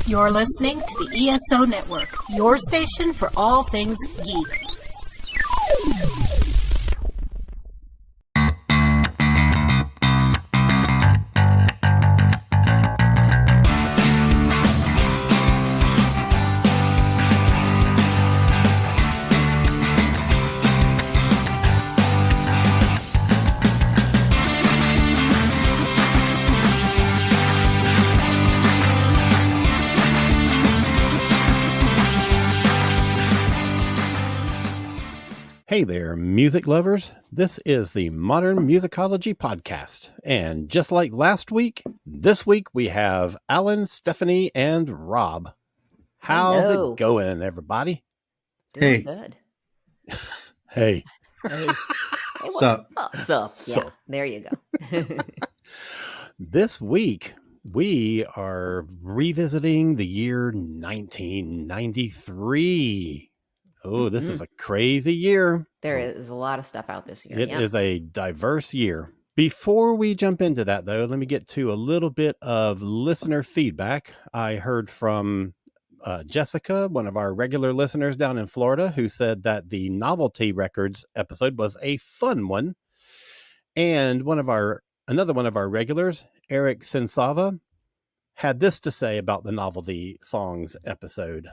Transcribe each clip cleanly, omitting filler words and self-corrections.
You're listening to the ESO Network, your station for all things geek. Hey there, music lovers. This is the Modern Musicology Podcast. And just like last week, this week we have Alan, Stephanie, and Rob. How's it going, everybody? Doing good. Hey. Hey, what's up? Yeah, there you go. This week, we are revisiting the year 1993. Oh, this is a crazy year. There is a lot of stuff out this year. It is a diverse year. Before we jump into that, though, let me get to a little bit of listener feedback. I heard from Jessica, one of our regular listeners down in Florida, who said that the Novelty Records episode was a fun one. And another one of our regulars, Eric Sensava, had this to say about the Novelty Songs episode.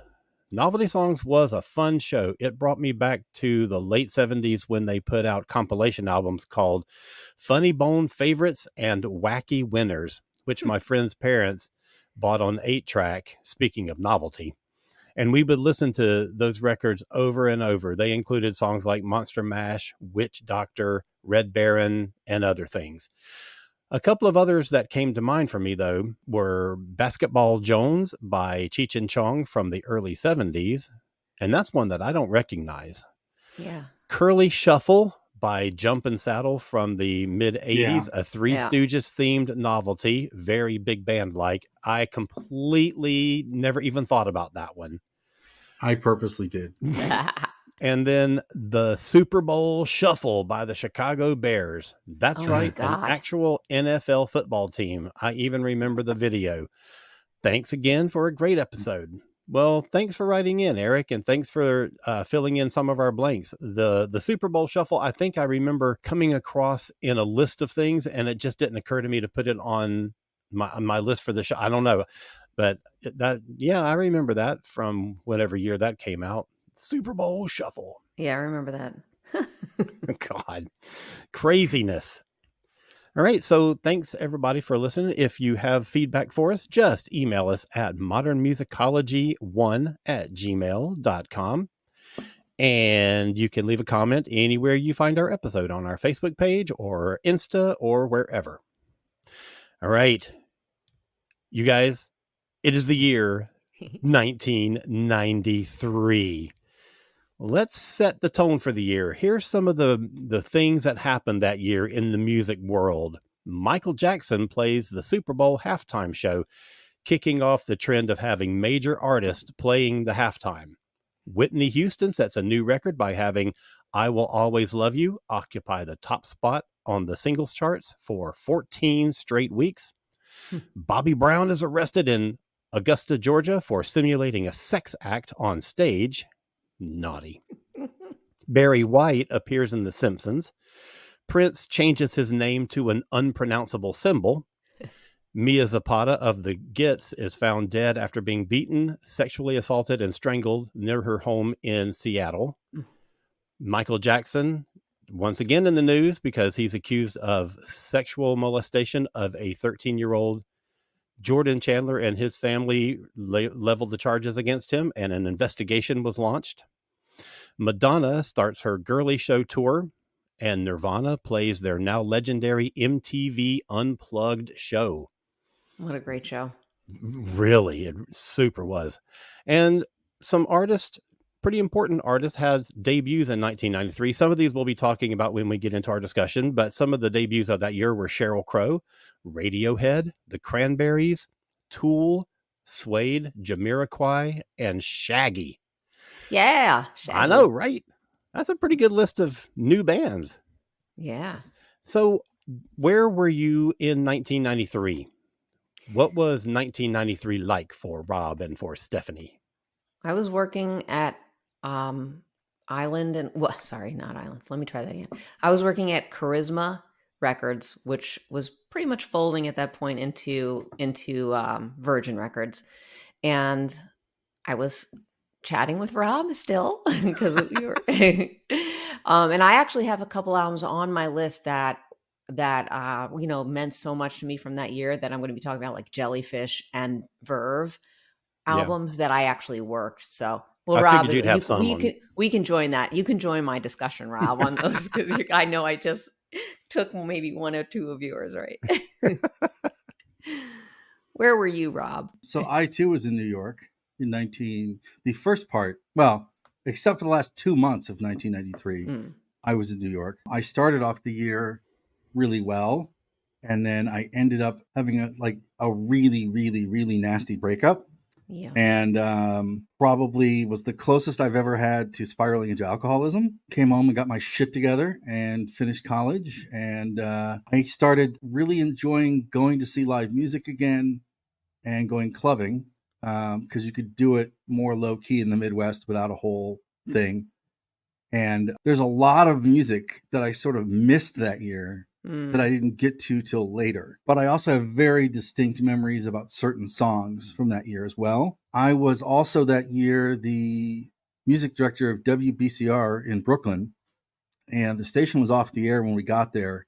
Novelty Songs was a fun show. It brought me back to the late 70s when they put out compilation albums called Funny Bone Favorites and Wacky Winners, which my friend's parents bought on 8-track, speaking of novelty. And we would listen to those records over and over. They included songs like Monster Mash, Witch Doctor, Red Baron, and other things. A couple of others that came to mind for me, though, were Basketball Jones by Cheech and Chong from the early 70s. And that's one that I don't recognize. Yeah. Curly Shuffle by Jump and Saddle from the mid-'80s, a Three Stooges themed novelty, very big band-like. I completely never even thought about that one. I purposely did. And then the Super Bowl Shuffle by the Chicago Bears. That's right, an actual NFL football team. I even remember the video. Thanks again for a great episode. Well, thanks for writing in, Eric, and thanks for filling in some of our blanks. The Super Bowl Shuffle, I think I remember coming across in a list of things, and it just didn't occur to me to put it on my list for the show. I don't know. But I remember that from whatever year that came out. Super Bowl Shuffle. Yeah, I remember that. God, craziness. All right, so thanks everybody for listening. If you have feedback for us, just email us at modernmusicology1@gmail.com. And you can leave a comment anywhere you find our episode, on our Facebook page or Insta or wherever. All right, you guys, it is the year 1993. Let's set the tone for the year. Here's some of the things that happened that year in the music world. Michael Jackson plays the Super Bowl halftime show, kicking off the trend of having major artists playing the halftime. Whitney Houston sets a new record by having I Will Always Love You occupy the top spot on the singles charts for 14 straight weeks. Bobby Brown is arrested in Augusta, Georgia for simulating a sex act on stage. Naughty. Barry White appears in The Simpsons. Prince changes his name to an unpronounceable symbol. Mia Zapata of the Gits is found dead after being beaten, sexually assaulted, and strangled near her home in Seattle. Michael Jackson, once again in the news because he's accused of sexual molestation of a 13-year-old. Jordan Chandler and his family leveled the charges against him, and an investigation was launched. Madonna starts her Girly Show tour, and Nirvana plays their now legendary MTV Unplugged show. What a great show. Really, it super was. And some artists, pretty important artists, had debuts in 1993. Some of these we'll be talking about when we get into our discussion, but some of the debuts of that year were Sheryl Crow, Radiohead, The Cranberries, Tool, Suede, Jamiroquai, and Shaggy. Yeah. Shaggy. I know, right? That's a pretty good list of new bands. Yeah. So where were you in 1993? What was 1993 like for Rob and for Stephanie? I was working at Island and well, sorry, not Islands. Let me try that again. I was working at Charisma Records, which was pretty much folding at that point into Virgin Records, and I was chatting with Rob still because we were, and I actually have a couple albums on my list that meant so much to me from that year that I'm going to be talking about, like Jellyfish and Verve Yeah, albums that I actually worked. So, well, I Rob, figured you'd have some on. we can join that. You can join my discussion, Rob, on those because I know I just took maybe one or two of yours, right? Where were you, Rob? So I too was in New York in the first part, well, except for the last 2 months of 1993, I was in New York. I started off the year really well, and then I ended up having a really, really, really nasty breakup. Yeah. And probably was the closest I've ever had to spiraling into alcoholism. Came home and got my shit together and finished college. And I started really enjoying going to see live music again and going clubbing because you could do it more low key in the Midwest without a whole thing. And there's a lot of music that I sort of missed that year that I didn't get to till later. But I also have very distinct memories about certain songs from that year as well. I was also that year the music director of WBCR in Brooklyn, and the station was off the air when we got there.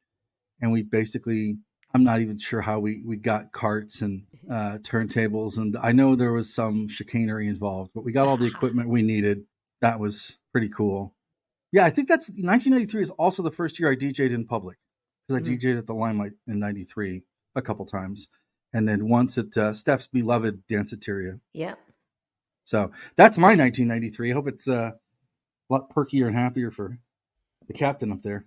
And we basically, I'm not even sure how we got carts and turntables. And I know there was some chicanery involved, but we got all the equipment we needed. That was pretty cool. Yeah, I think that's 1993 is also the first year I DJ'd in public. Because I DJ'd at the Limelight in 93 a couple times. And then once at Steph's beloved Danceteria. Yeah. So that's my 1993. I hope it's a lot perkier and happier for the captain up there.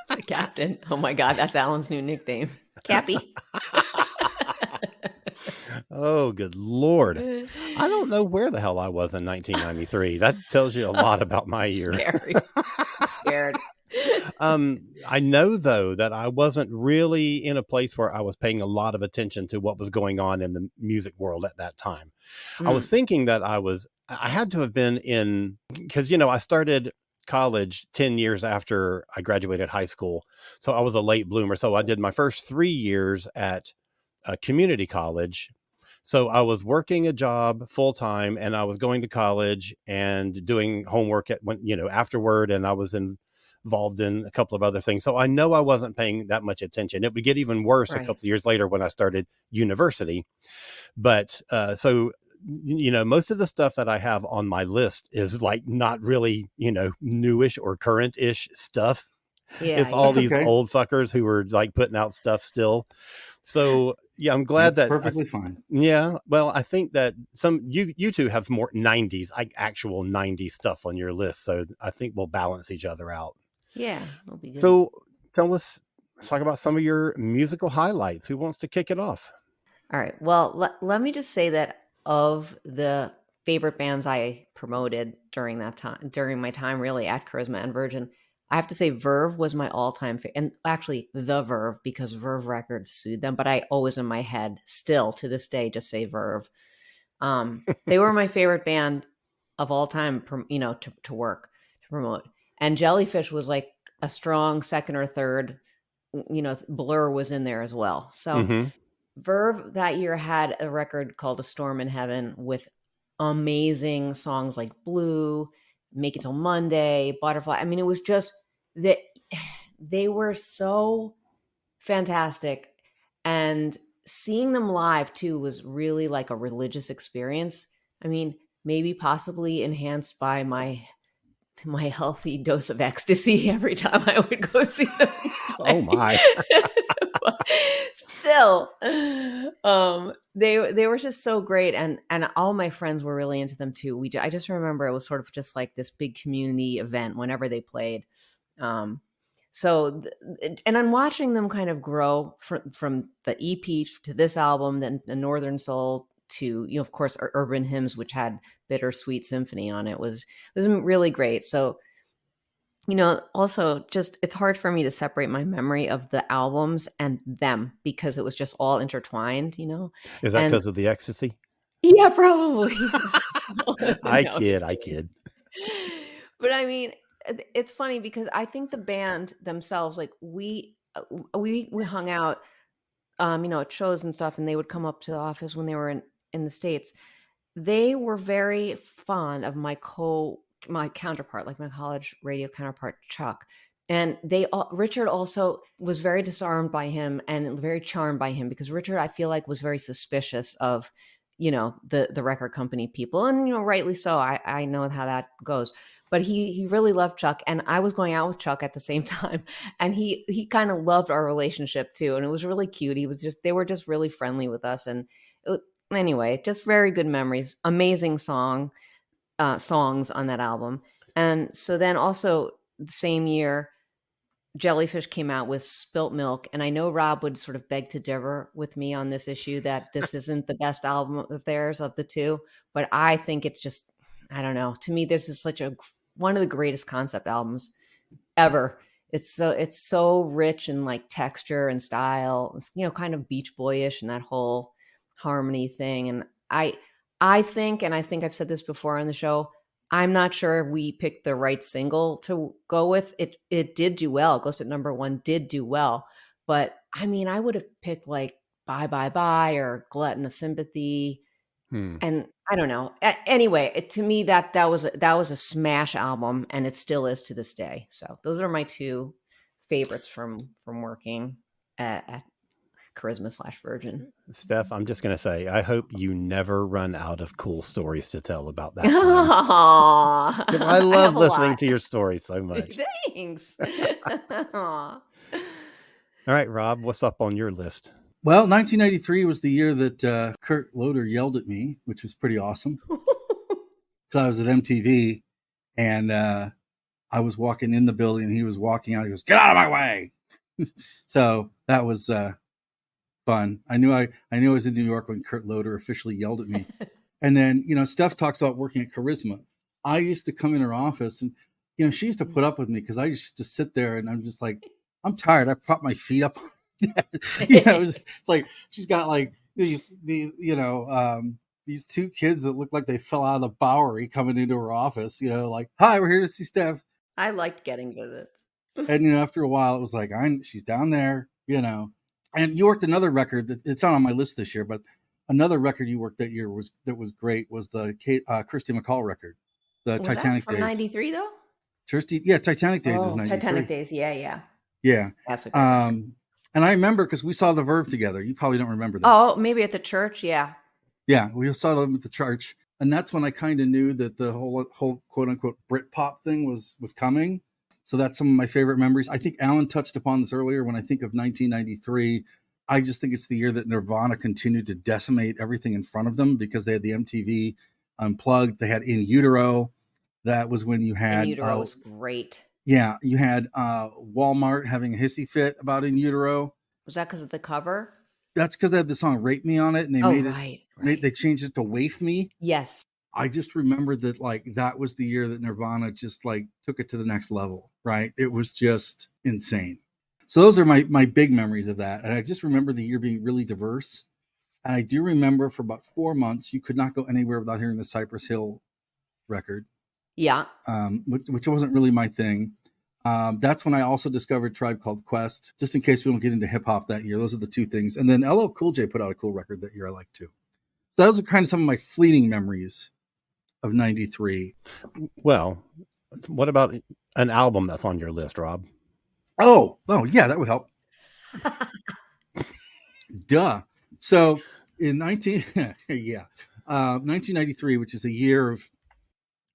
The captain. Oh my God, that's Alan's new nickname. Cappy. Oh, good Lord. I don't know where the hell I was in 1993. That tells you a lot about my year. Scary. Scared. I know, though, that I wasn't really in a place where I was paying a lot of attention to what was going on in the music world at that time. I was thinking that I had to have been in, because, I started college 10 years after I graduated high school. So I was a late bloomer. So I did my first 3 years at a community college. So I was working a job full time, and I was going to college and doing homework afterward. And I was involved in a couple of other things. So I know I wasn't paying that much attention. It would get even worse a couple of years later when I started university. But most of the stuff that I have on my list is like not really, newish or current-ish stuff. Yeah, it's all these old fuckers who are like putting out stuff still. So yeah, I'm glad that's perfectly fine. Yeah. Well, I think that you two have more 90s, like actual 90s stuff on your list. So I think we'll balance each other out. Yeah. It'll be good. So let's talk about some of your musical highlights. Who wants to kick it off? All right. Well, let me just say that of the favorite bands I promoted during my time really at Charisma and Virgin, I have to say Verve was my all-time favorite. And actually the Verve, because Verve Records sued them, but I always in my head still to this day just say Verve. They were my favorite band of all time, to work, to promote. And Jellyfish was like a strong second or third, Blur was in there as well. So Verve that year had a record called A Storm in Heaven with amazing songs like Blue, Make It Till Monday, Butterfly. I mean, it was just that they were so fantastic. And seeing them live too was really like a religious experience. I mean, maybe possibly enhanced by my healthy dose of ecstasy every time I would go see them play. Oh my. Still, they were just so great, and all my friends were really into them too. I just remember it was sort of just like this big community event whenever they played. And I'm watching them kind of grow from the EP to this album, then the Northern Soul to, of course, Urban Hymns, which had Bittersweet Symphony on it, was really great. So Also just it's hard for me to separate my memory of the albums and them because it was just all intertwined. Is that And because of the ecstasy? yeah, probably. I No, kid, just I kidding. kid. But I mean, it's funny because I think the band themselves, like we hung out, at shows and stuff, and they would come up to the office when they were in the States. They were very fond of my counterpart, like my college radio counterpart, Chuck. And Richard also was very disarmed by him and very charmed by him because Richard, I feel like, was very suspicious of, the record company people. And, rightly so. I know how that goes. But he really loved Chuck. And I was going out with Chuck at the same time. And he kind of loved our relationship too. And it was really cute. They were just really friendly with us. And anyway, just very good memories. Amazing songs on that album. And so then also the same year, Jellyfish came out with Spilt Milk. And I know Rob would sort of beg to differ with me on this issue that this isn't the best album of theirs of the two. But I think it's just, I don't know. To me, this is one of the greatest concept albums ever. It's so rich in like texture and style. It's, kind of Beach Boyish and that whole harmony thing. And I think I've said this before on the show, I'm not sure we picked the right single to go with. It did do well. Ghost at Number 1 did do well. But I mean, I would have picked like Bye Bye Bye or Glutton of Sympathy. And I don't know. Anyway, to me that was a smash album, and it still is to this day. So those are my two favorites from working at Charisma/Virgin. Steph, I'm just going to say, I hope you never run out of cool stories to tell about that time. Aww, 'Cause I love listening to your stories so much. Thanks. All right, Rob, what's up on your list? Well, 1993 was the year that Kurt Loder yelled at me, which was pretty awesome. So I was at MTV, and I was walking in the building, and he was walking out. He goes, "Get out of my way!" So that was fun. I knew I was in New York when Kurt Loder officially yelled at me. And then, Steph talks about working at Charisma. I used to come in her office, and she used to put up with me because I used to sit there, and I'm just like, I'm tired. I prop my feet up. It's like she's got like these two kids that look like they fell out of the Bowery coming into her office. Like, "Hi, we're here to see Steph." I liked getting visits. And after a while, it was like, she's down there. And you worked another record that it's not on my list this year, but another record you worked that year was great was the Kirsty MacColl record, the Was Titanic that from Days. 93 though? Titanic Days is 93. Titanic Days, yeah. Yeah. That's a good record. And I remember because we saw the Verve together. You probably don't remember that. Oh, maybe at the church, yeah. Yeah, we saw them at the church, and that's when I kind of knew that the whole quote unquote Britpop thing was coming. So that's some of my favorite memories. I think Alan touched upon this earlier. When I think of 1993, I just think it's the year that Nirvana continued to decimate everything in front of them because they had the MTV Unplugged. They had In Utero. That was when you had In Utero was great. Yeah, you had Walmart having a hissy fit about In Utero. Was that because of the cover? That's because they had the song "Rape Me" on it, and they made it. They changed it to "Waif Me." Yes. I just remembered that that was the year that Nirvana just took it to the next level. Right? It was just insane. So those are my big memories of that, and I just remember the year being really diverse. And I do remember for about 4 months you could not go anywhere without hearing the Cypress Hill record. Yeah. Which wasn't really my thing. That's when I also discovered Tribe Called Quest, just in case we don't get into hip hop that year. Those are the two things. And then LL Cool J put out a cool record that year I liked too. So those are kind of some of my fleeting memories of 93. Well, what about an album that's on your list, Rob? Oh yeah, that would help. Duh. So in 1993, which is a year of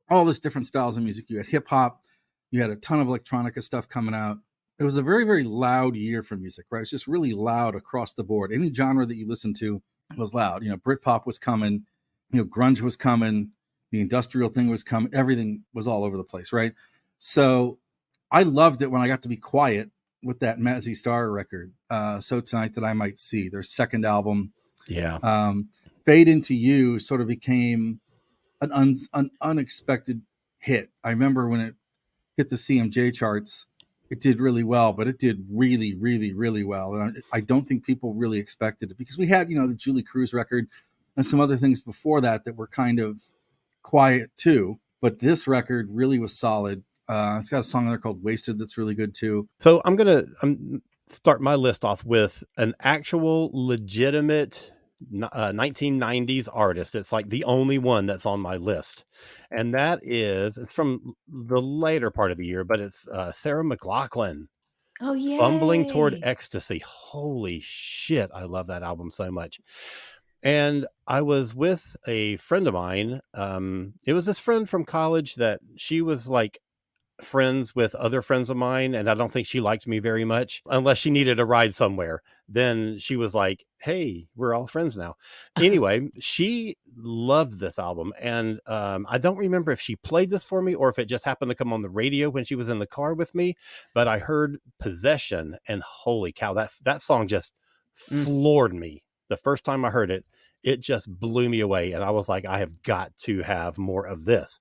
all this different styles of music. You had hip hop, you had a ton of electronica stuff coming out. It was a very, very loud year for music, right? It's just really loud across the board. Any genre that you listened to was loud. Britpop was coming, grunge was coming, the industrial thing was coming, everything was all over the place, right? So I loved it when I got to be quiet with that Mazzy Star record. So Tonight That I Might See, their second album. Yeah. Fade Into You sort of became an unexpected hit. I remember when hit the CMJ charts, it did really well, but it did really, really, really well. And I don't think people really expected it because we had, the Julie Cruz record and some other things before that were kind of quiet too. But this record really was solid. It's got a song on there called Wasted that's really good too. So I'm start my list off with an actual legitimate 1990s artist. It's like the only one that's on my list. And it's from the later part of the year, but it's Sarah MacLachlan. Oh, yeah. Fumbling Toward Ecstasy. Holy shit. I love that album so much. And I was with a friend of mine. It was this friend from college that she was like friends with other friends of mine, and I don't think she liked me very much unless she needed a ride somewhere. Then she was like, hey, we're all friends now. Anyway, she loved this album, and I don't remember if she played this for me or if it just happened to come on the radio when she was in the car with me, but I heard Possession, and holy cow, that song just floored me. The first time I heard it, it just blew me away, and I was like, I have got to have more of this.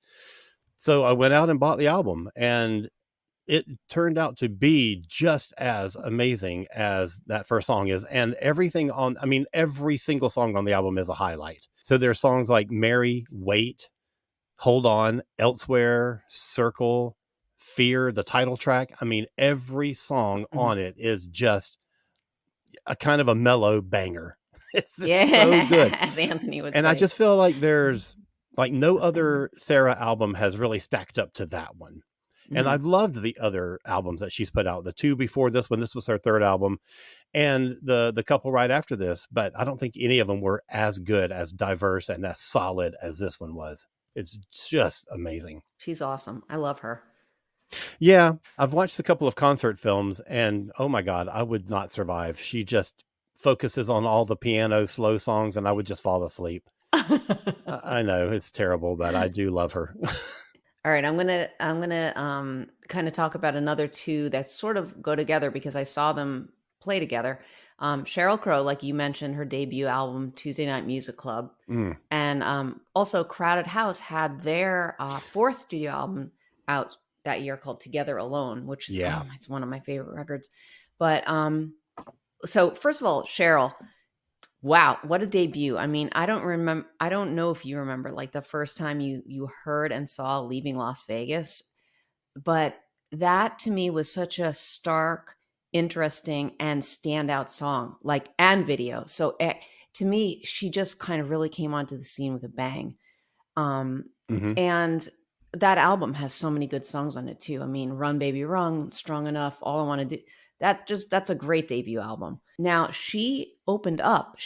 So I went out and bought the album, and it turned out to be just as amazing as that first song is. And every single song on the album is a highlight. So there's songs like Mary, Wait, Hold On, Elsewhere, Circle, Fear, the title track. I mean, every song on it is just a kind of a mellow banger. It's so good. As Anthony would say. And I just feel like there's like no other Sarah album has really stacked up to that one. And I've loved the other albums that she's put out, the two before this one. This was her third album, and the couple right after this. But I don't think any of them were as good, as diverse, and as solid as this one was. It's just amazing. She's awesome. I love her. Yeah, I've watched a couple of concert films, and oh my God, I would not survive. She just focuses on all the piano slow songs, and I would just fall asleep. I know it's terrible, but I do love her. All right, I'm gonna kind of talk about another two that sort of go together because I saw them play together. Sheryl Crow, like you mentioned, her debut album Tuesday Night Music Club, and also Crowded House had their fourth studio album out that year called Together Alone, which is it's one of my favorite records. But so first of all, Sheryl. Wow, what a debut. I mean, I don't know if you remember like the first time you heard and saw Leaving Las Vegas, but that to me was such a stark, interesting, and standout song, and video. So to me, she just kind of really came onto the scene with a bang. And that album has so many good songs on it too. I mean, Run Baby Run, Strong Enough, All I Want to Do. That's a great debut album. Now she opened up.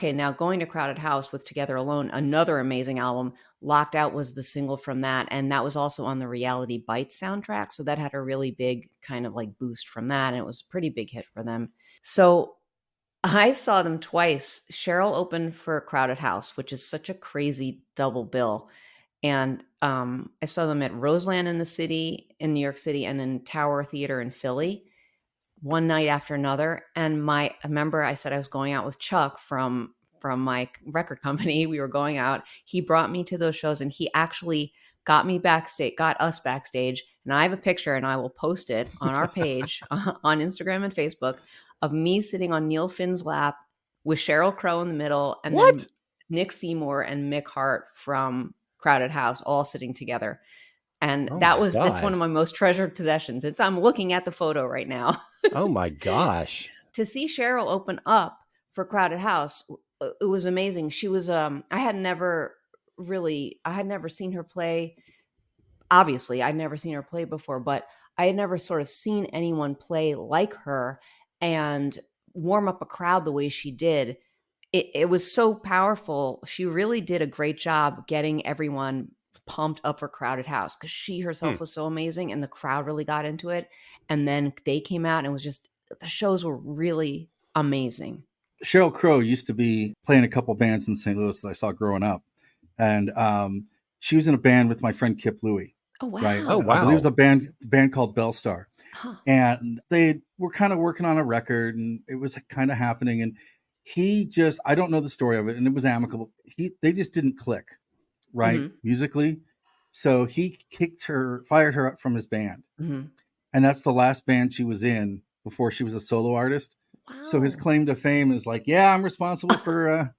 Now going to Crowded House with Together Alone, another amazing album. Locked Out was the single from that. And that was also on the Reality Bites soundtrack. So that had a really big kind of like boost from that. And it was a pretty big hit for them. So I saw them twice. Sheryl opened for Crowded House, which is such a crazy double bill. And I saw them at Roseland in New York City, and then Tower Theater in Philly. One night after another. And I remember I said I was going out with Chuck from my record company. We were going out. He brought me to those shows, and he actually got us backstage. And I have a picture, and I will post it on our page on Instagram and Facebook, of me sitting on Neil Finn's lap with Sheryl Crow in the middle, and then Nick Seymour and Mick Hart from Crowded House all sitting together. And that's one of my most treasured possessions. I'm looking at the photo right now. Oh my gosh. To see Sheryl open up for Crowded House, it was amazing. She was, I had never seen her play. Obviously, I'd never seen her play before, but I had never sort of seen anyone play like her and warm up a crowd the way she did. It was so powerful. She really did a great job getting everyone pumped up for Crowded House because she herself was so amazing, and the crowd really got into it. And then they came out, and it was just, the shows were really amazing. Sheryl Crow used to be playing a couple bands in St. Louis that I saw growing up, and she was in a band with my friend Kip Louie. Oh wow! Right? Oh wow! I believe it was a band called Bell Star, and they were kind of working on a record, and it was kind of happening. And I don't know the story of it, and it was amicable. They just didn't click. Right. Musically. So he fired her up from his band. Mm-hmm. And that's the last band she was in before she was a solo artist. Wow. So his claim to fame is like, yeah, I'm responsible for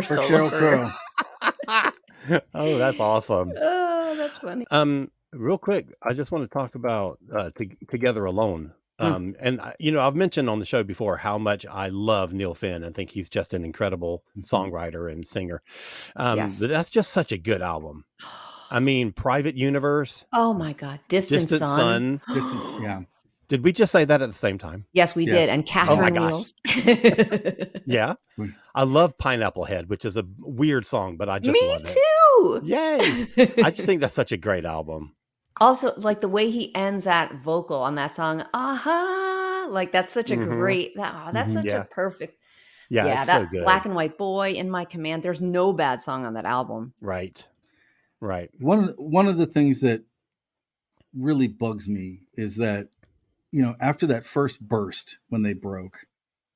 solo Sheryl career. Crow. Oh, that's awesome. Oh, that's funny. Real quick, I just want to talk about Together Alone. And I've mentioned on the show before how much I love Neil Finn and think he's just an incredible songwriter and singer. Yes. But that's just such a good album. I mean, Private Universe. Oh my God. Distant Sun. Distance, yeah. Did we just say that at the same time? Yes, we did. And Catherine Wheels. Yeah. I love Pineapple Head, which is a weird song, but I just love it. Me too. Yay. I just think that's such a great album. Also, like the way he ends that vocal on that song, like that's such a great, that's such a perfect. Yeah, that so good. Black and White Boy, In My Command. There's no bad song on that album. Right. One of the things that really bugs me is that, after that first burst when they broke,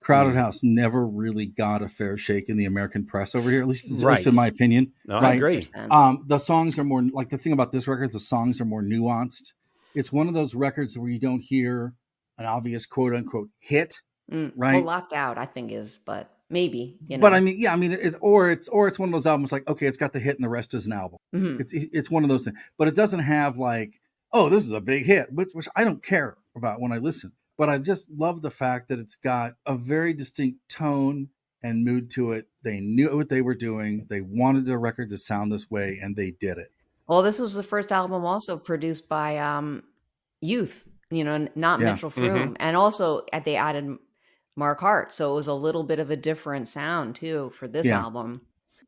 Crowded House never really got a fair shake in the American press over here, at least in my opinion. No, I agree. The songs are more, like the thing about this record, the songs are more nuanced. It's one of those records where you don't hear an obvious quote unquote hit, right? Well, Locked Out, I think but maybe, But I mean, it's one of those albums like, okay, it's got the hit and the rest is an album. Mm-hmm. It's one of those things, but it doesn't have like, oh, this is a big hit, which I don't care about when I listen. But I just love the fact that it's got a very distinct tone and mood to it. They knew what they were doing. They wanted the record to sound this way, and they did it. Well, this was the first album also produced by Youth, not Mitchell Froom. And also they added Mark Hart. So it was a little bit of a different sound, too, for this album.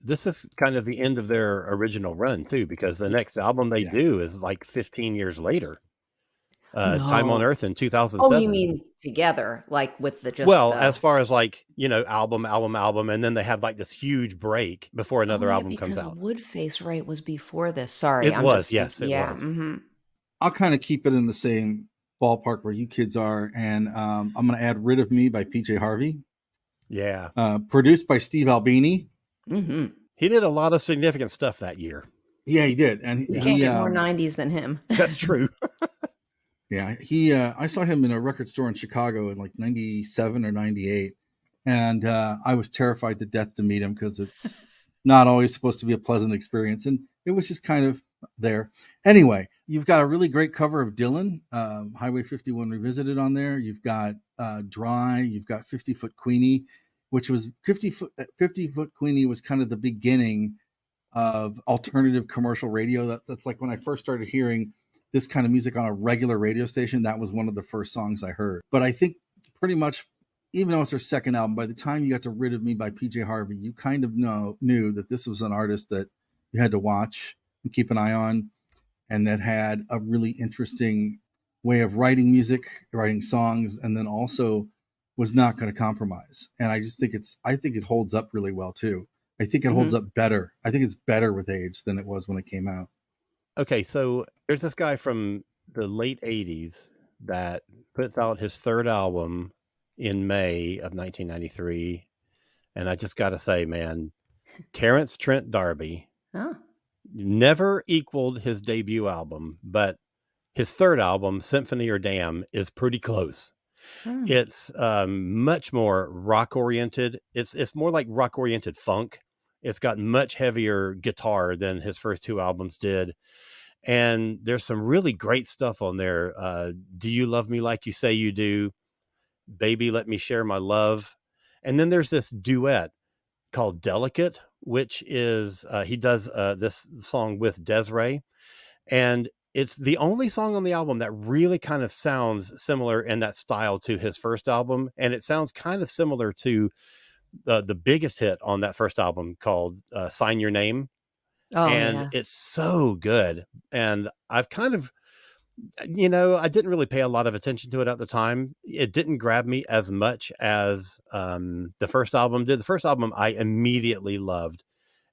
This is kind of the end of their original run, too, because the next album they do is like 15 years later. Time on Earth in 2007. Oh, you mean together, like with the just... as far as like, album, and then they have like this huge break before another album comes out. Woodface, right, was before this. Sorry. It was. Was. Mm-hmm. I'll kind of keep it in the same ballpark where you kids are, and I'm going to add Rid of Me by PJ Harvey. Yeah. Produced by Steve Albini. Mm-hmm. He did a lot of significant stuff that year. Yeah, he did. And you can't get more 90s than him. That's true. Yeah, I saw him in a record store in Chicago in like 97 or 98. And I was terrified to death to meet him because it's not always supposed to be a pleasant experience. And it was just kind of there. Anyway, you've got a really great cover of Dylan, Highway 51 Revisited on there. You've got Dry. You've got 50 Foot Queenie, which was 50 Foot Queenie was kind of the beginning of alternative commercial radio. That's like when I first started hearing this kind of music on a regular radio station. That was one of the first songs I heard. But I think pretty much, even though it's her second album, by the time you got to Rid of Me by PJ Harvey, you kind of knew that this was an artist that you had to watch and keep an eye on, and that had a really interesting way of writing music, writing songs, and then also was not going to compromise. And I just think it holds up really well too. I think it holds up better. I think it's better with age than it was when it came out. Okay, so there's this guy from the late 80s that puts out his third album in May of 1993. And I just got to say, man, Terrence Trent D'Arby never equaled his debut album, but his third album, Symphony or Damn, is pretty close. It's much more rock-oriented. It's more like rock-oriented funk. It's got much heavier guitar than his first two albums did. And there's some really great stuff on there. Do You Love Me Like You Say You Do? Baby, Let Me Share My Love. And then there's this duet called Delicate, which is, he does this song with Desiree. And it's the only song on the album that really kind of sounds similar in that style to his first album. And it sounds kind of similar to the biggest hit on that first album called Sign Your Name. It's so good. And I've kind of, I didn't really pay a lot of attention to it at the time. It didn't grab me as much as the first album did. The first album I immediately loved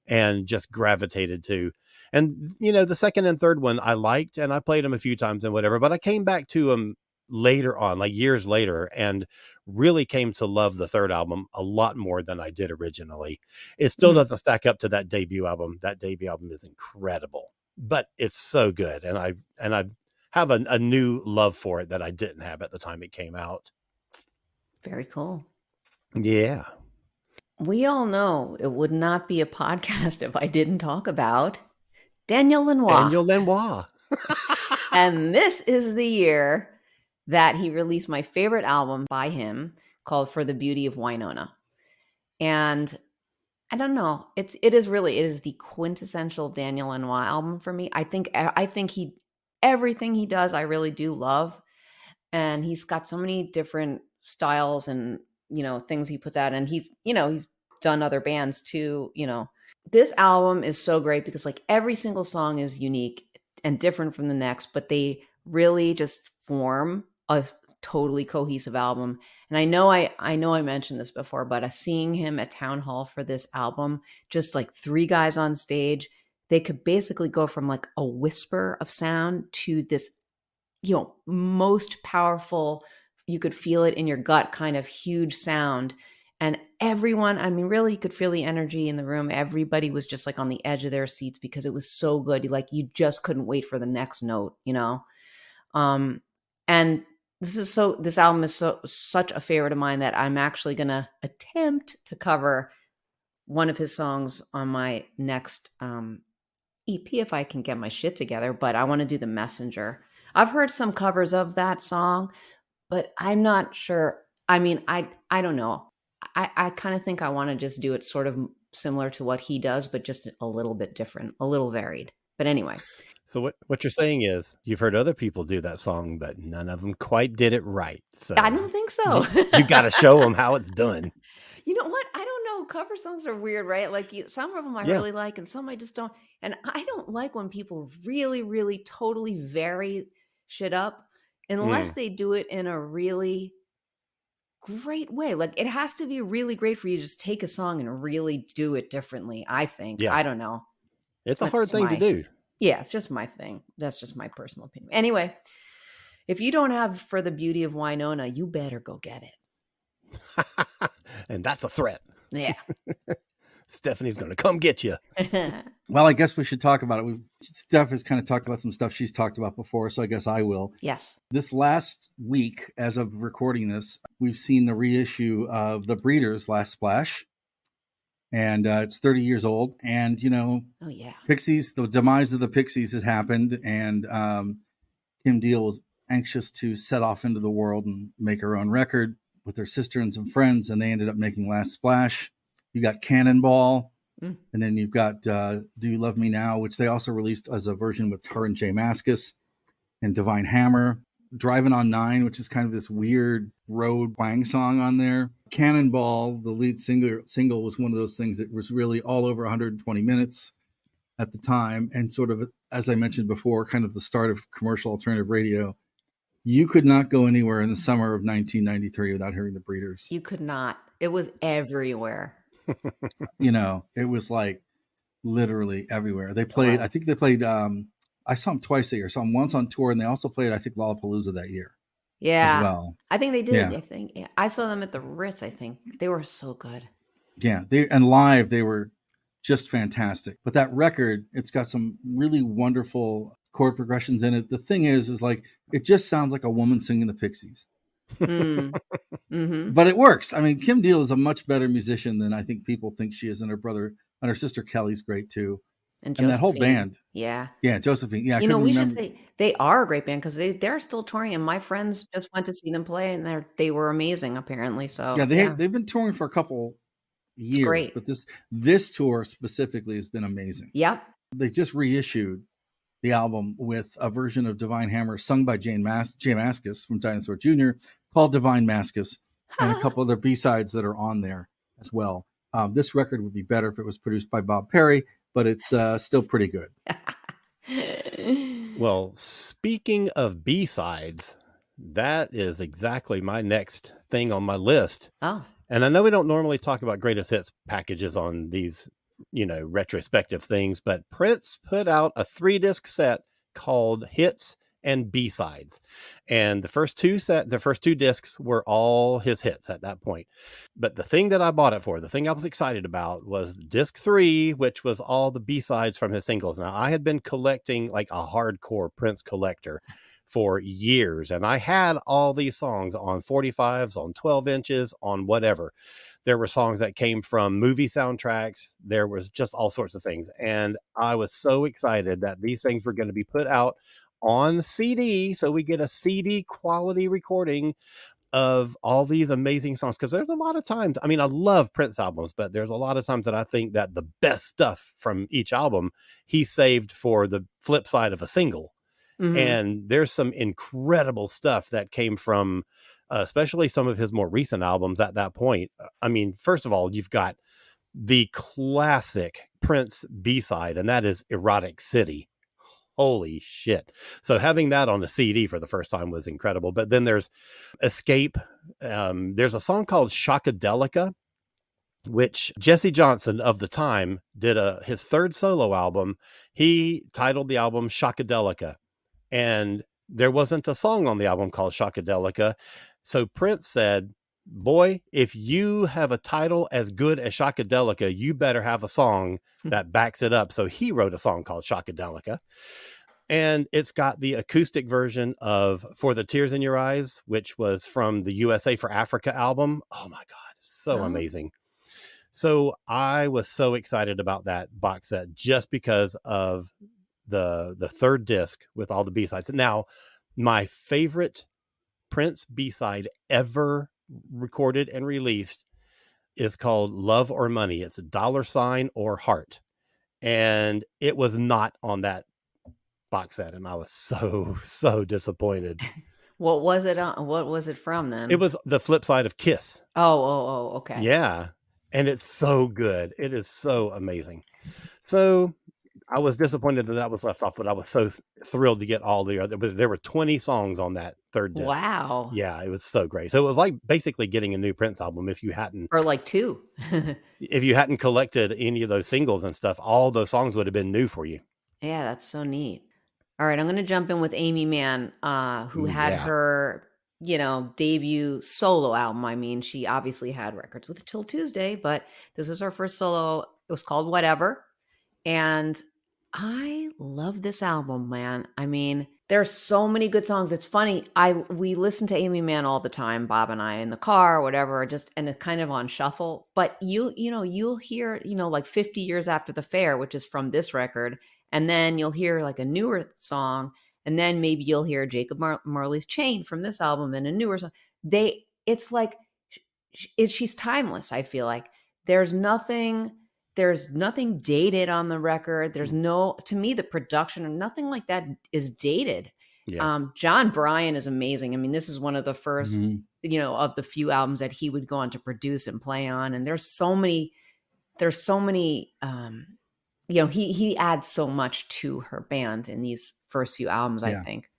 and just gravitated to. And, the second and third one I liked, and I played them a few times and whatever, but I came back to them later on, like years later, and really came to love the third album a lot more than I did originally. It still doesn't stack up to that debut album. That debut album is incredible. but it's so good. And I have a new love for it that I didn't have at the time it came out. Very cool. Yeah. We all know it would not be a podcast if I didn't talk about Daniel Lanois. Daniel Lanois. And this is the year that he released my favorite album by him called For the Beauty of Wynonna. And I don't know. It is the quintessential Daniel Lanois album for me. I think everything he does, I really do love. And he's got so many different styles and, things he puts out. And he's done other bands too, This album is so great because like every single song is unique and different from the next, but they really just form a totally cohesive album. And I know I mentioned this before, but seeing him at Town Hall for this album, just like three guys on stage, they could basically go from like a whisper of sound to this, most powerful, you could feel it in your gut kind of huge sound. And everyone, I mean, really, you could feel the energy in the room. Everybody was just like on the edge of their seats because it was so good. Like you just couldn't wait for the next note, And this album is such a favorite of mine that I'm actually going to attempt to cover one of his songs on my next EP if I can get my shit together. But I want to do The Messenger. I've heard some covers of that song, but I'm not sure. I mean, I don't know. I kind of think I want to just do it sort of similar to what he does, but just a little bit different, a little varied. But anyway. So what you're saying is you've heard other people do that song, but none of them quite did it right. So I don't think so. You got to show them how it's done. You know what? I don't know. Cover songs are weird, right? Like some of them I really like and some I just don't. And I don't like when people really, really totally vary shit up unless they do it in a really great way. Like it has to be really great for you to just take a song and really do it differently, I think. Yeah. I don't know. It's a hard thing to do. Yeah, it's just my thing. That's just my personal opinion. Anyway, if you don't have For the Beauty of Wynonna, you better go get it. And that's a threat. Yeah. Stephanie's going to come get you. Well, I guess we should talk about it. Steph has kind of talked about some stuff she's talked about before, so I guess I will. Yes. This last week, as of recording this, we've seen the reissue of The Breeders' Last Splash. And it's 30 years old. And, oh, yeah. Pixies, the demise of the Pixies has happened. And Kim Deal was anxious to set off into the world and make her own record with her sister and some friends. And they ended up making Last Splash. You got Cannonball. And then you've got Do You Love Me Now, which they also released as a version with her and Jay Mascis, and Divine Hammer. Driving on 9, which is kind of this weird road wang song on there. Cannonball, the lead single was one of those things that was really all over 120 minutes at the time. And sort of, as I mentioned before, kind of the start of commercial alternative radio. You could not go anywhere in the summer of 1993 without hearing the Breeders. You could not. It was everywhere. It was like literally everywhere. They played, I think they played, I saw them twice that year. I saw them once on tour, and they also played, I think, Lollapalooza that year. Yeah. As well. I think they did. Yeah. I think I saw them at the Ritz, I think. They were so good. Yeah. And live, they were just fantastic. But that record, it's got some really wonderful chord progressions in it. The thing is like, it just sounds like a woman singing the Pixies. Mm-hmm. But it works. I mean, Kim Deal is a much better musician than I think people think she is. And her sister Kelly's great too. And that whole band. Yeah. Yeah, Josephine. Yeah. We should say they are a great band because they're still touring, and my friends just went to see them play, and they were amazing apparently. So they've been touring for a couple years, great. But this tour specifically has been amazing. Yep. They just reissued the album with a version of Divine Hammer sung by Jay Mascis from Dinosaur Jr. called Divine Mascis, and a couple other B-sides that are on there as well. This record would be better if it was produced by Bob Perry, but it's still pretty good. Well, speaking of B-sides, that is exactly my next thing on my list. Oh. And I know we don't normally talk about greatest hits packages on these, retrospective things, but Prince put out a 3-disc set called Hits and B-sides. And the first two discs were all his hits at that point. But the thing that I bought it for, the thing I was excited about, was disc 3, which was all the B-sides from his singles. Now, I had been collecting like a hardcore Prince collector for years, and I had all these songs on 45s, on 12 inches, on whatever. There were songs that came from movie soundtracks. There was just all sorts of things. And I was so excited that these things were going to be put out on CD. So we get a CD quality recording of all these amazing songs. Because there's a lot of times, I mean, I love Prince albums, but there's a lot of times that I think that the best stuff from each album he saved for the flip side of a single. Mhm. And there's some incredible stuff that came from especially some of his more recent albums at that point. I mean, first of all, you've got the classic Prince B-side, and that is Erotic City. Holy shit. So having that on a CD for the first time was incredible. But then there's Escape. There's a song called Shockadelica, which Jesse Johnson of the time did his third solo album. He titled the album Shockadelica, and there wasn't a song on the album called Shockadelica. So Prince said, boy, if you have a title as good as Shockadelica, you better have a song that backs it up. So he wrote a song called Shockadelica. And it's got the acoustic version of For the Tears in Your Eyes, which was from the USA for Africa album. Oh my God, so amazing. So I was so excited about that box set just because of the third disc with all the B-sides. Now, my favorite Prince B-side ever recorded and released is called Love or Money. It's a $sign or heart. And it was not on that box set. And I was so disappointed. What was it on? What was it from then? It was the flip side of Kiss. Oh, okay. Yeah. And it's so good. It is so amazing. So I was disappointed that was left off, but I was so thrilled to get all the other. There were 20 songs on that third disc. Wow. Yeah, it was so great. So it was like basically getting a new Prince album if you hadn't, Or like 2. if you hadn't collected any of those singles and stuff. All those songs would have been new for you. Yeah, that's so neat. All right, I'm going to jump in with Aimee Mann, who had her, debut solo album. I mean, she obviously had records with Till Tuesday, but this is her first solo. It was called Whatever. And I love this album, man. I mean, there's so many good songs. It's funny. We listen to Aimee Mann all the time, Bob and I, in the car or whatever, and it's kind of on shuffle. But you'll hear, like 50 Years After the Fair, which is from this record. And then you'll hear like a newer song. And then maybe you'll hear Jacob Marley's Chain from this album and a newer song. It's like, she's timeless. I feel like there's nothing dated on the record. There's to me, the production or nothing like that is dated. Yeah. John Bryan is amazing. I mean, this is one of the first, of the few albums that he would go on to produce and play on. And there's so many, he adds so much to her band in these first few albums, I think.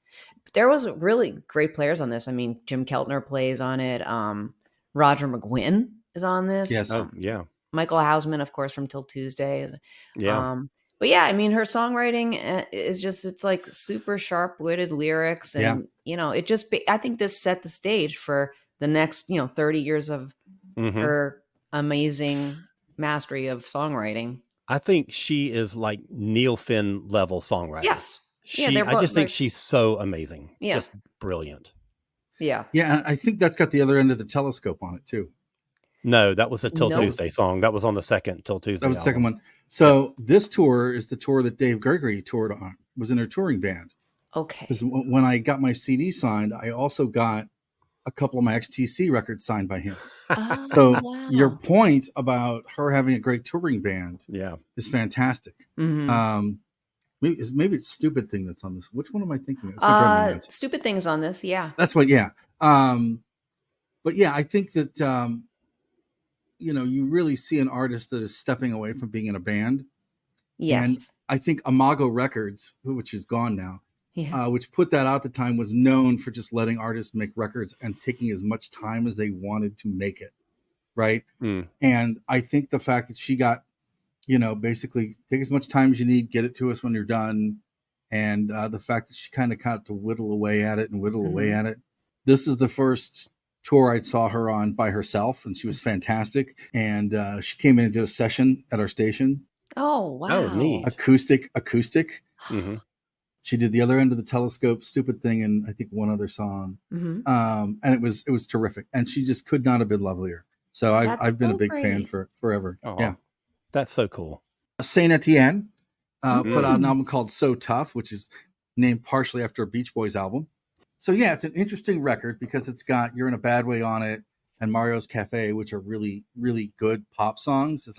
But there was really great players on this. I mean, Jim Keltner plays on it. Roger McGuinn is on this. Yes. Yeah. Michael Hausman, of course, from Till Tuesday. Yeah. But yeah, I mean, her songwriting is it's like super sharp-witted lyrics. And, I think this set the stage for the next, 30 years of her amazing mastery of songwriting. I think she is like Neil Finn level songwriter. Yes. I just think she's so amazing. Yeah. Just brilliant. Yeah. Yeah. And I think that's got the other end of the telescope on it too. No, that was a Till Tuesday song. That was on the second Till Tuesday. That was the second one. So this tour is the tour that Dave Gregory toured on, was in her touring band. Okay. Because when I got my CD signed, I also got a couple of my XTC records signed by him. Oh, so wow. your point about her having a great touring band is fantastic. Mm-hmm. Maybe it's Stupid Thing that's on this. Which one am I thinking? Stupid Thing's on this, yeah. That's what, yeah. But yeah, I think that, you really see an artist that is stepping away from being in a band. Yes. And I think Imago Records, which is gone now, which put that out at the time, was known for just letting artists make records and taking as much time as they wanted to make it. Right. And I think the fact that she got, basically take as much time as you need, get it to us when you're done, And the fact that she kind of got to whittle away at it and whittle away Mhm. at it. This is the first tour I saw her on by herself, and she was fantastic. And she came in and did a session at our station. Oh, Oh, wow. neat. Acoustic. Hmm. She did The Other End of the Telescope, Stupid Thing, and I think one other song. Mhm. And it was terrific. And she just could not have been lovelier. So That's I've been a so big fan great. for forever. Oh, Yeah. that's so cool. Saint Etienne put out an Mm. album called So Tough, which is named partially after a Beach Boys album. So yeah, it's an interesting record because it's got You're in a Bad Way on it and Mario's Cafe, which are really, really good pop songs.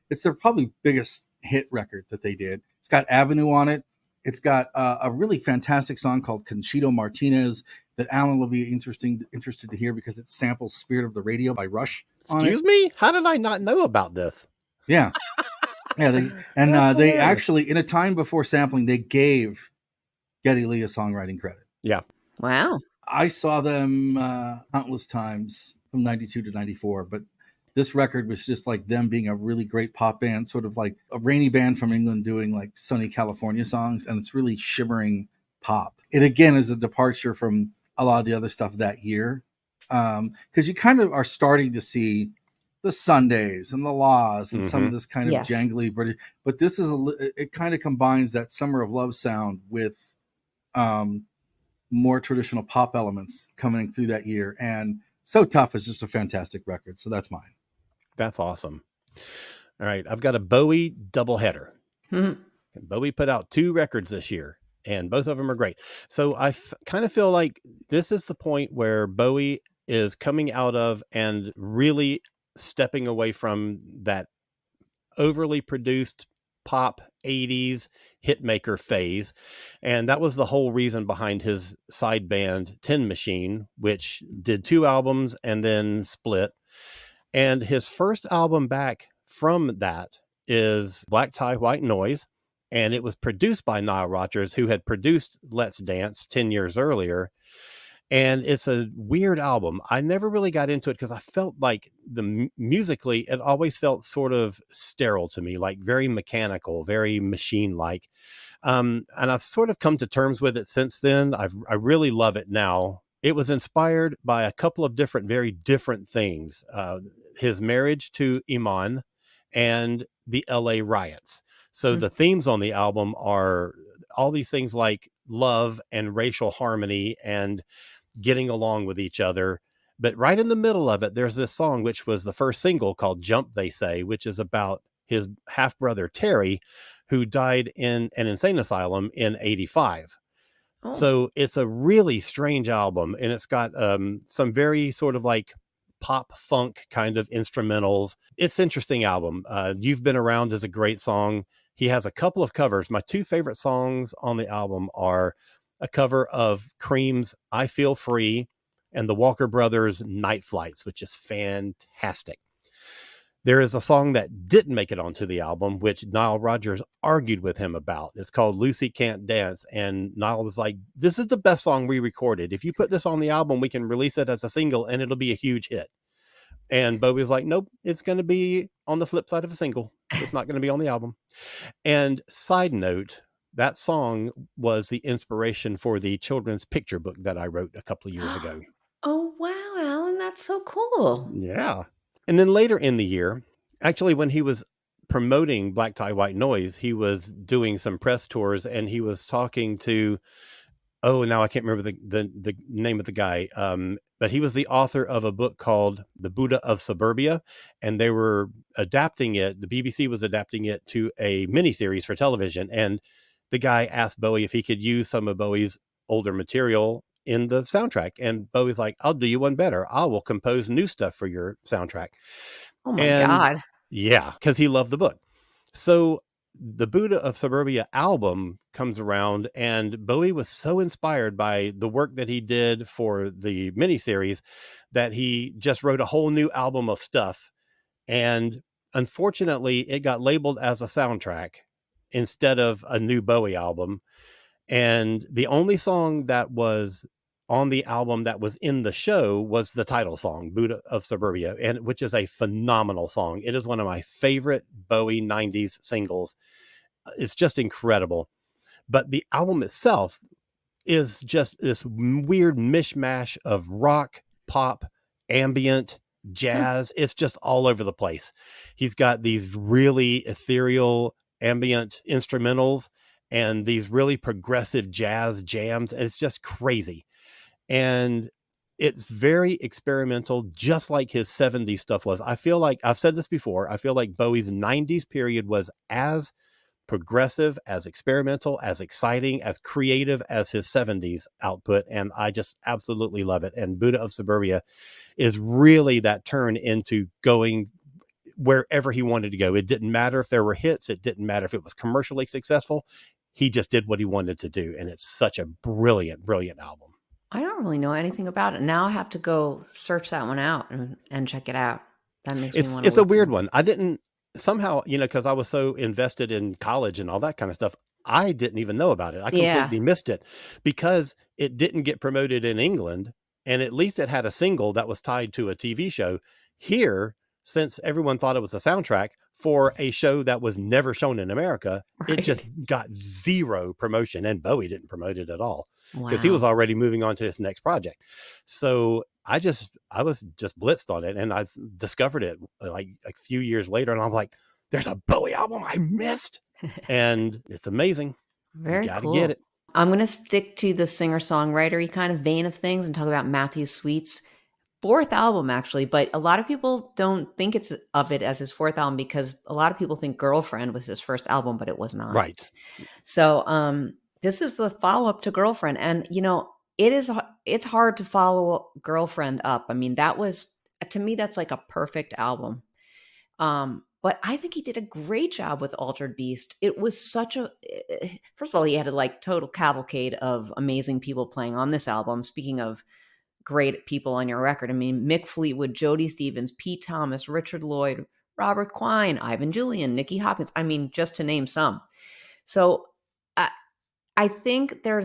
It's their probably biggest hit record that they did. It's got Avenue on it. It's got a really fantastic song called Conchito Martinez that Alan will be interested to hear because it samples Spirit of the Radio by Rush on it. Excuse me? How did I not know about this? Yeah. Yeah, they That's hilarious. actually, in a time before sampling, they gave Geddy Lee a songwriting credit. Yeah. Wow. I saw them countless times from 92 to 94, but this record was just like them being a really great pop band, sort of like a rainy band from England doing like sunny California songs, and it's really shimmering pop. It again is a departure from a lot of the other stuff that year, because you kind of are starting to see the Sundays and the Laws and some of this kind of Yes. jangly British, but this is it kind of combines that Summer of Love sound with more traditional pop elements coming through that year. And So Tough is just a fantastic record. So that's mine. That's awesome. All right. I've got a Bowie doubleheader. Mhm. Bowie put out 2 records this year, and both of them are great. So I kind of feel like this is the point where Bowie is coming out of and really stepping away from that overly produced pop 80s hitmaker phase. And that was the whole reason behind his side band Tin Machine, which did 2 albums and then split. And his first album back from that is Black Tie, White Noise. And it was produced by Nile Rodgers, who had produced Let's Dance 10 years earlier. And it's a weird album. I never really got into it because I felt like musically, it always felt sort of sterile to me, like very mechanical, very machine-like. And I've sort of come to terms with it since then. I really love it now. It was inspired by a couple of very different things. His marriage to Aimee Mann and the LA riots. So the themes on the album are all these things like love and racial harmony and getting along with each other. But right in the middle of it, there's this song, which was the first single called Jump, They Say, which is about his half brother, Terry, who died in an insane asylum in 85. Oh. So it's a really strange album, and it's got some very sort of like pop funk kind of instrumentals. It's an interesting album. You've Been Around is a great song. He has a couple of covers. My 2 favorite songs on the album are a cover of Cream's I Feel Free and the Walker Brothers' Night Flights, which is fantastic. There is a song that didn't make it onto the album, which Nile Rodgers argued with him about. It's called Lucy Can't Dance. And Nile was like, this is the best song we recorded. If you put this on the album, we can release it as a single and it'll be a huge hit. And Bowie was like, nope, it's going to be on the flip side of a single. It's not going to be on the album. And side note, that song was the inspiration for the children's picture book that I wrote a couple of years ago. Oh, wow, Alan. That's so cool. Yeah. And then later in the year, actually, when he was promoting Black Tie, White Noise, he was doing some press tours and he was talking to, now I can't remember the name of the guy. But he was the author of a book called The Buddha of Suburbia, and they were adapting it. The BBC was adapting it to a miniseries for television. And the guy asked Bowie if he could use some of Bowie's older material in the soundtrack. And Bowie's like, I'll do you one better. I will compose new stuff for your soundtrack. Oh my And God. yeah, because he loved the book. So the Buddha of Suburbia album comes around, and Bowie was so inspired by the work that he did for the miniseries that he just wrote a whole new album of stuff. And unfortunately, it got labeled as a soundtrack instead of a new Bowie album. And the only song that was on the album that was in the show was the title song, Buddha of Suburbia, and which is a phenomenal song. It is one of my favorite Bowie 90s singles. It's just incredible. But the album itself is just this weird mishmash of rock, pop, ambient, jazz. It's just all over the place. He's got these really ethereal ambient instrumentals and these really progressive jazz jams. It's just crazy. And it's very experimental, just like his 70s stuff was. I feel like, I've said this before, I feel like Bowie's 90s period was as progressive, as experimental, as exciting, as creative as his 70s output. And I just absolutely love it. And Buddha of Suburbia is really that turn into going wherever he wanted to go. It didn't matter if there were hits. It didn't matter if it was commercially successful. He just did what he wanted to do. And it's such a brilliant, brilliant album. I don't really know anything about it. Now I have to go search that one out and check it out. That makes me want to It's a weird one. I didn't somehow, because I was so invested in college and all that kind of stuff, I didn't even know about it. I completely missed it because it didn't get promoted in England. And at least it had a single that was tied to a TV show. Here, since everyone thought it was a soundtrack for a show that was never shown in America, It just got zero promotion, and Bowie didn't promote it at all because he was already moving on to his next project. So I was just blitzed on it, and I discovered it like a few years later, and I'm like, there's a Bowie album I missed, and it's amazing. Very cool. Cool. Get it. I'm going to stick to the singer-songwriter-y kind of vein of things and talk about Matthew Sweet's fourth album, actually. But a lot of people don't think of it as his fourth album because a lot of people think Girlfriend was his first album, but it was not. Right. So this is the follow-up to Girlfriend. And, it's hard to follow Girlfriend up. I mean, to me, that's like a perfect album. But I think he did a great job with Altered Beast. It was first of all, he had a like total cavalcade of amazing people playing on this album. Speaking of great people on your record, I mean, Mick Fleetwood, Jody Stevens, Pete Thomas, Richard Lloyd, Robert Quine, Ivan Julian, Nicky Hopkins. I mean, just to name some. So I think there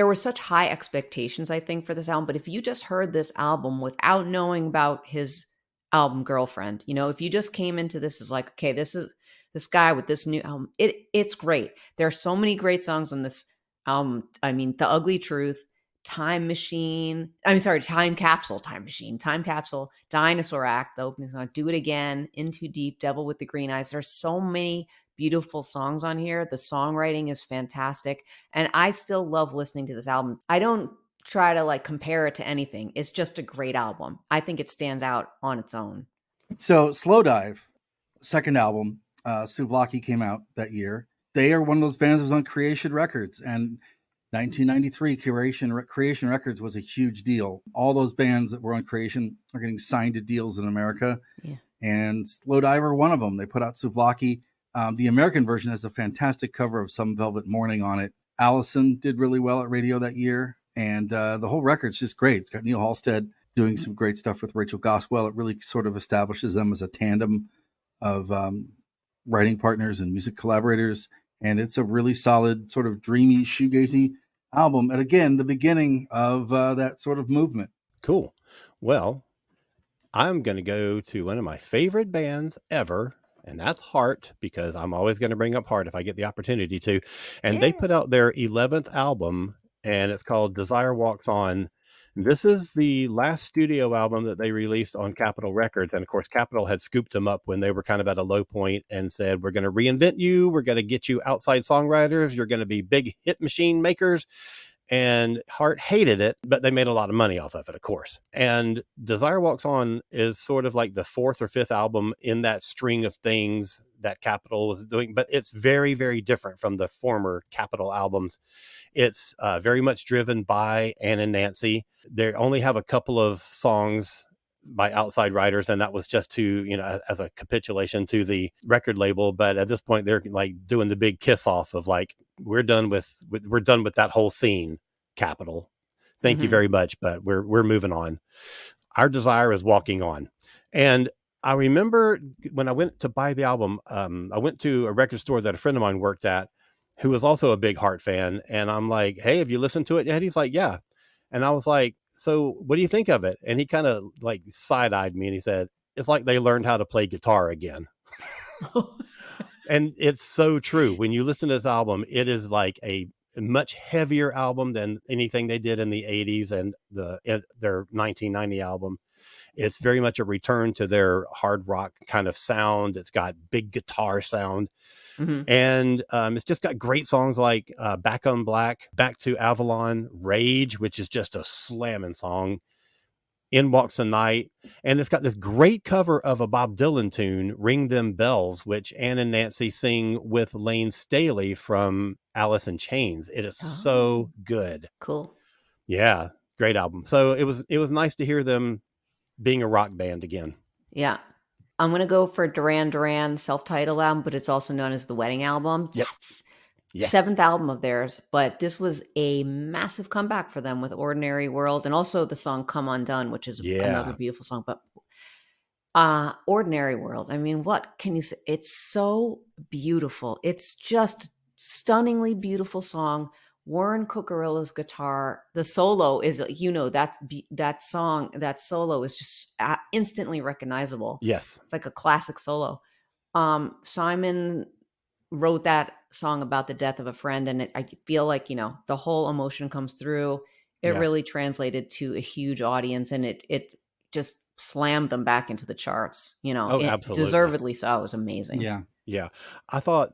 were such high expectations, I think, for this album. But if you just heard this album without knowing about his album Girlfriend, if you just came into this as like, okay, this is this guy with this new album, it's great. There are so many great songs on this album. I mean, The Ugly Truth, Time Capsule, Dinosaur Act, the opening song, Do It Again, In Too Deep, Devil with the Green Eyes. There's so many beautiful songs on here. The songwriting is fantastic. And I still love listening to this album. I don't try to like compare it to anything. It's just a great album. I think it stands out on its own. So Slowdive, second album, Souvlaki came out that year. They are one of those bands that was on Creation Records, and 1993 Creation Records was a huge deal. All those bands that were on Creation are getting signed to deals in America. Yeah. And Slowdive are one of them. They put out Souvlaki. The American version has a fantastic cover of Some Velvet Morning on it. Allison did really well at radio that year. And the whole record's just great. It's got Neil Halstead doing some great stuff with Rachel Goswell. It really sort of establishes them as a tandem of writing partners and music collaborators. And it's a really solid, sort of dreamy, shoegazy album. And again, the beginning of that sort of movement. Cool. Well, I'm going to go to one of my favorite bands ever, and that's Heart, because I'm always going to bring up Heart if I get the opportunity to. And they put out their 11th album, and it's called Desire Walks On. This is the last studio album that they released on Capitol Records. And of course, Capitol had scooped them up when they were kind of at a low point and said, we're going to reinvent you. We're going to get you outside songwriters. You're going to be big hit machine makers. And Heart hated it, but they made a lot of money off of it, of course. And Desire Walks On is sort of like the fourth or fifth album in that string of things that Capitol was doing, but it's very, very different from the former Capitol albums. It's very much driven by Ann and Nancy. They only have a couple of songs by outside writers, and that was just to, as a capitulation to the record label. But at this point, they're like doing the big kiss off of like, we're done with that whole scene, Capitol. Thank you very much, but we're moving on. Our desire is walking on. And I remember when I went to buy the album, I went to a record store that a friend of mine worked at, who was also a big Heart fan. And I'm like, hey, have you listened to it yet? He's like, yeah. And I was like, so what do you think of it? And he kind of like side-eyed me and he said, it's like they learned how to play guitar again. And it's so true. When you listen to this album, it is like a much heavier album than anything they did in the 80s and their 1990 album. It's very much a return to their hard rock kind of sound. It's got big guitar sound. Mhm. And it's just got great songs like Back on Black, Back to Avalon, Rage, which is just a slamming song, In Walks the Night. And it's got this great cover of a Bob Dylan tune, Ring Them Bells, which Ann and Nancy sing with Lane Staley from Alice in Chains. It is so good. Cool. Yeah, great album. So it was nice to hear them being a rock band again. Yeah. I'm going to go for Duran Duran self-titled album, but it's also known as the Wedding Album. Yep. Yes. 7th album of theirs, but this was a massive comeback for them with Ordinary World and also the song Come Undone, which is another beautiful song. But Ordinary World, I mean, what can you say? It's so beautiful. It's just stunningly beautiful song. Warren Cucurilla's guitar, the solo is, that solo is just instantly recognizable. Yes. It's like a classic solo. Simon wrote that song about the death of a friend, and I feel like, the whole emotion comes through. It really translated to a huge audience, and it just slammed them back into the charts, absolutely. Deservedly so. It was amazing. Yeah. I thought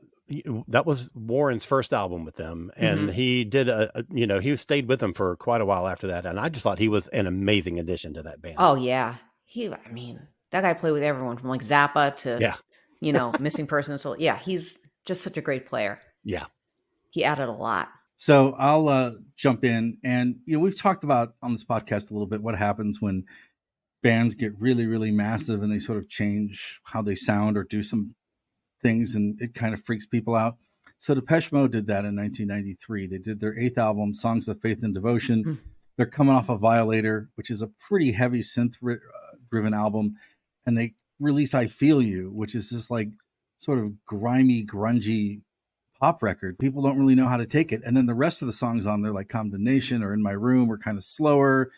that was Warren's first album with them, and he did he stayed with them for quite a while after that, and I just thought he was an amazing addition to that band. Oh yeah, that guy played with everyone from like Zappa to Missing Persons. So yeah, he's just such a great player. Yeah, he added a lot. So I'll jump in, and we've talked about on this podcast a little bit what happens when bands get really, really massive and they sort of change how they sound or do some things, and it kind of freaks people out. So Depeche Mode did that in 1993. They did their 8th album, Songs of Faith and Devotion. They're coming off of Violator, which is a pretty heavy synth-driven album, and they release I Feel You, which is this like sort of grimy, grungy pop record. People don't really know how to take it. And then the rest of the songs on there, like Condemnation or In My Room, are kind of slower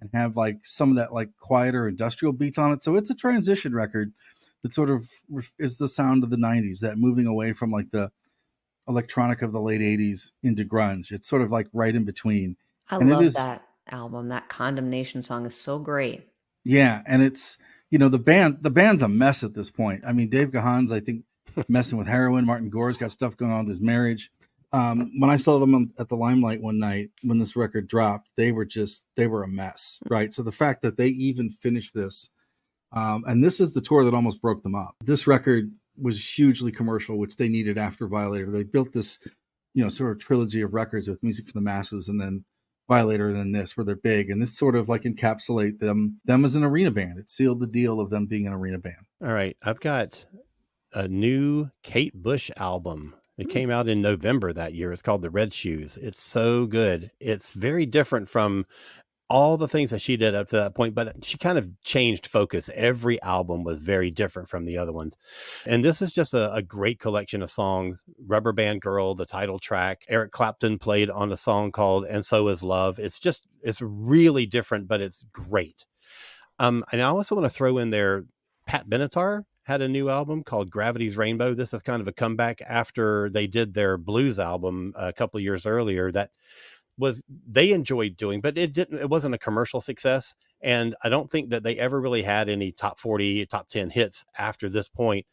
and have like some of that like quieter industrial beats on it. So it's a transition record that sort of is the sound of the 90s, that moving away from like the electronic of the late 80s into grunge. It's sort of like right in between. I love that album. That Condemnation song is so great. Yeah. And it's, the band's a mess at this point. I mean, Dave Gahan's, I think, messing with heroin. Martin Gore's got stuff going on with his marriage. When I saw them at the Limelight one night, when this record dropped, they were a mess. Right. So the fact that they even finished this, and this is the tour that almost broke them up. This record was hugely commercial, which they needed after Violator. They built this, sort of trilogy of records with Music for the Masses, and then Violator, and then this, where they're big. And this sort of like encapsulate them as an arena band. It sealed the deal of them being an arena band. All right. I've got a new Kate Bush album. It came out in November that year. It's called The Red Shoes. It's so good. It's very different from all the things that she did up to that point, but she kind of changed focus. Every album was very different from the other ones. And this is just a great collection of songs. Rubber Band Girl, the title track. Eric Clapton played on a song called And So Is Love. It's really different, but it's great. And I also want to throw in there, Pat Benatar had a new album called Gravity's Rainbow. This is kind of a comeback after they did their blues album a couple of years earlier that they enjoyed doing, but it wasn't a commercial success. And I don't think that they ever really had any top 40, top 10 hits after this point.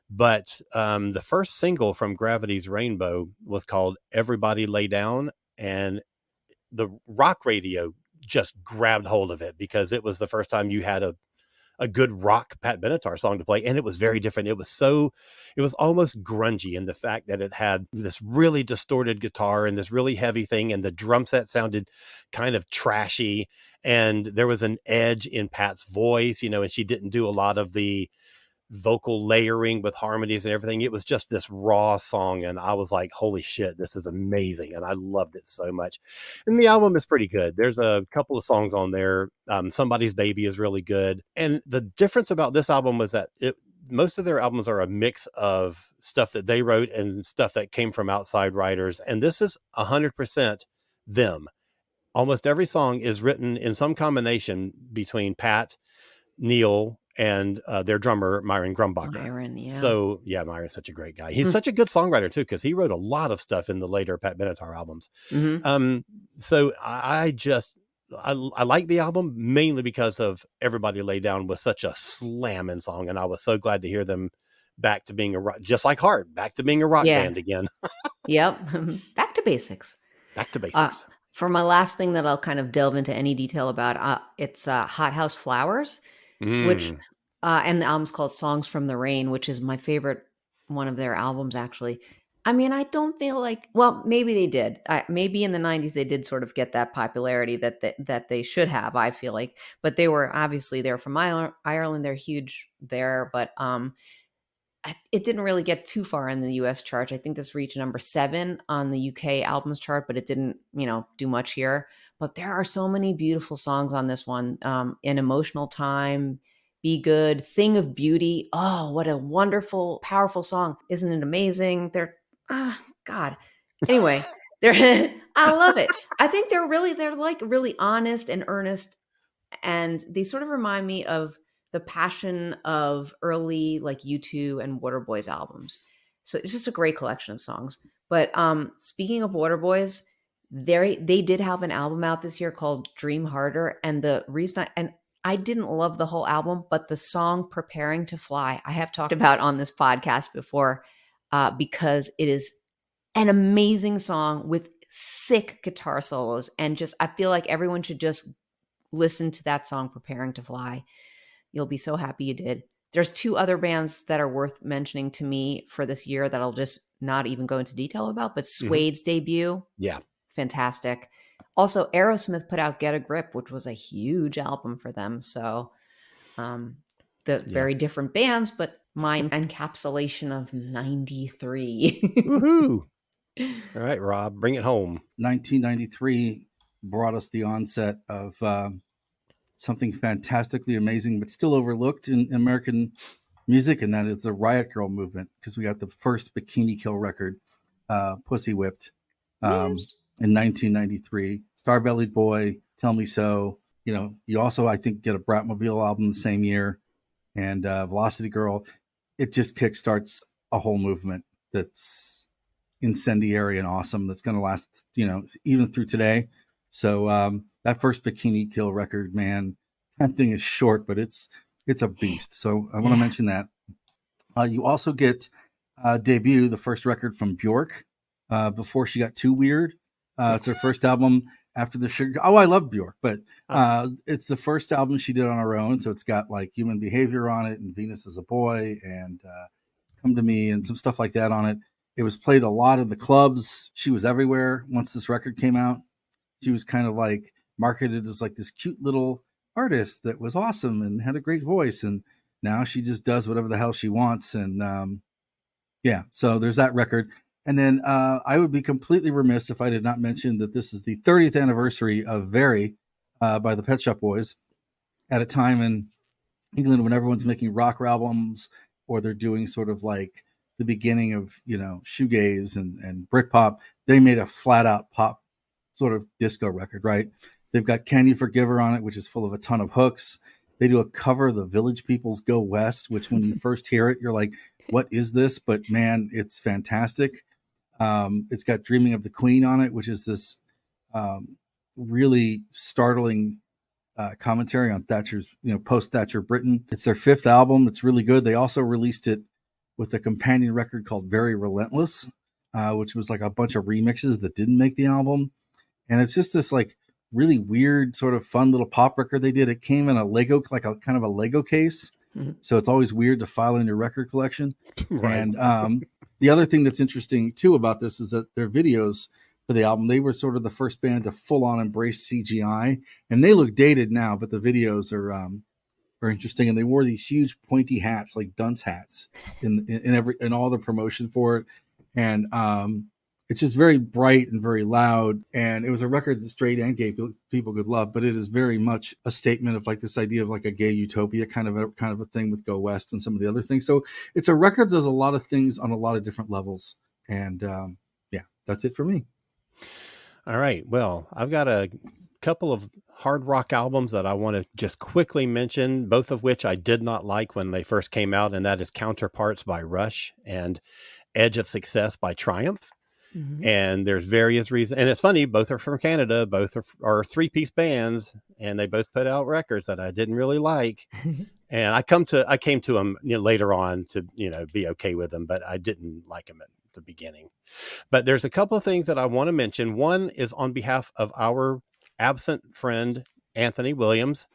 But the first single from Gravity's Rainbow was called Everybody Lay Down. And the rock radio just grabbed hold of it because it was the first time you had a good rock Pat Benatar song to play. And it was very different. It was almost grungy in the fact that it had this really distorted guitar and this really heavy thing. And the drum set sounded kind of trashy. And there was an edge in Pat's voice, and she didn't do a lot of the vocal layering with harmonies and everything. It was just this raw song. And I was like, holy shit, this is amazing. And I loved it so much. And the album is pretty good. There's a couple of songs on there. Somebody's Baby is really good. And the difference about this album was that most of their albums are a mix of stuff that they wrote and stuff that came from outside writers. And this is 100% them. Almost every song is written in some combination between Pat, Neil, and their drummer, Myron Grumbacher. Myron, yeah. So, yeah, Myron's such a great guy. He's such a good songwriter, too, because he wrote a lot of stuff in the later Pat Benatar albums. So I like the album mainly because of Everybody Lay Down was such a slamming song, and I was so glad to hear them back to being just like Heart, back to being a rock band again. Yep. Back to basics. Back to basics. For my last thing that I'll kind of delve into any detail about, it's Hot House Flowers, which, and the album's called Songs from the Rain, which is my favorite one of their albums, actually. I mean, I don't feel like, well, maybe they did. Maybe in the 90s, they did sort of get that popularity that they should have, I feel like. But they were, obviously, they're from Ireland. They're huge there. But it didn't really get too far in the US chart. I think this reached number 7 on the UK albums chart, but it didn't, do much here. But there are so many beautiful songs on this one. An Emotional Time, Be Good, Thing of Beauty. Oh, what a wonderful, powerful song. Isn't it amazing? God. Anyway, I love it. I think they're like really honest and earnest. And they sort of remind me of the passion of early like U2 and Waterboys albums. So it's just a great collection of songs. But speaking of Waterboys, they did have an album out this year called Dream Harder. And the reason I didn't love the whole album, but the song Preparing to Fly, I have talked about on this podcast before, because it is an amazing song with sick guitar solos. And just, I feel like everyone should just listen to that song, Preparing to Fly. You'll be so happy you did. There's 2 other bands that are worth mentioning to me for this year that I'll just not even go into detail about, but Suede's debut. Yeah. Fantastic. Also, Aerosmith put out Get a Grip, which was a huge album for them. So very different bands, but my encapsulation of 93. Woohoo! All right, Rob, bring it home. 1993 brought us the onset of something fantastically amazing, but still overlooked in American music, and that is the Riot Girl movement, because we got the first Bikini Kill record, Pussy Whipped, in 1993. Star-Bellied Boy, Tell Me So. You also, I think, get a Bratmobile album the same year, and Velocity Girl. It just kickstarts a whole movement that's incendiary and awesome, that's going to last, even through today. So that first Bikini Kill record, man, that thing is short, but it's a beast. So I want to mention that. You also get Debut, the first record from Björk, before she got too weird. It's her first album after the Sugar. Oh, I love Björk, but it's the first album she did on her own. So it's got like Human Behavior on it, and Venus is a Boy, and Come to Me, and some stuff like that on it. It was played a lot in the clubs. She was everywhere once this record came out. She was kind of like marketed as like this cute little artist that was awesome and had a great voice. And now she just does whatever the hell she wants. And so there's that record. And then I would be completely remiss if I did not mention that this is the 30th anniversary of Very by the Pet Shop Boys, at a time in England when everyone's making rock albums, or they're doing sort of like the beginning of, shoegaze and Britpop. They made a flat out pop sort of disco record, right? They've got Can You Forgive Her on it, which is full of a ton of hooks. They do a cover of the Village People's Go West, which when you first hear it, you're like, what is this? But man, it's fantastic. It's got Dreaming of the Queen on it, which is this really startling commentary on Thatcher's, post-Thatcher Britain. It's their 5th album. It's really good. They also released it with a companion record called Very Relentless, which was like a bunch of remixes that didn't make the album. And it's just this like really weird sort of fun little pop record they did. It came in a Lego, like a kind of a Lego case. Mm-hmm. So it's always weird to file in your record collection. Right. And the other thing that's interesting too about this is that their videos for the album, they were sort of the first band to full on embrace CGI, and they look dated now, but the videos are interesting. And they wore these huge pointy hats, like dunce hats in all the promotion for it. And it's just very bright and very loud. And it was a record that straight and gay people could love, but it is very much a statement of like this idea of like a gay utopia kind of a thing with Go West and some of the other things. So it's a record that does a lot of things on a lot of different levels. And that's it for me. All right. Well, I've got a couple of hard rock albums that I want to just quickly mention, both of which I did not like when they first came out, and that is Counterparts by Rush and Edge of Success by Triumph. Mhm. And there's various reasons. And it's funny, both are from Canada, both are three-piece bands, and they both put out records that I didn't really like. And I came to them later on to, be okay with them, but I didn't like them at the beginning. But there's a couple of things that I want to mention. One is on behalf of our absent friend, Anthony Williams.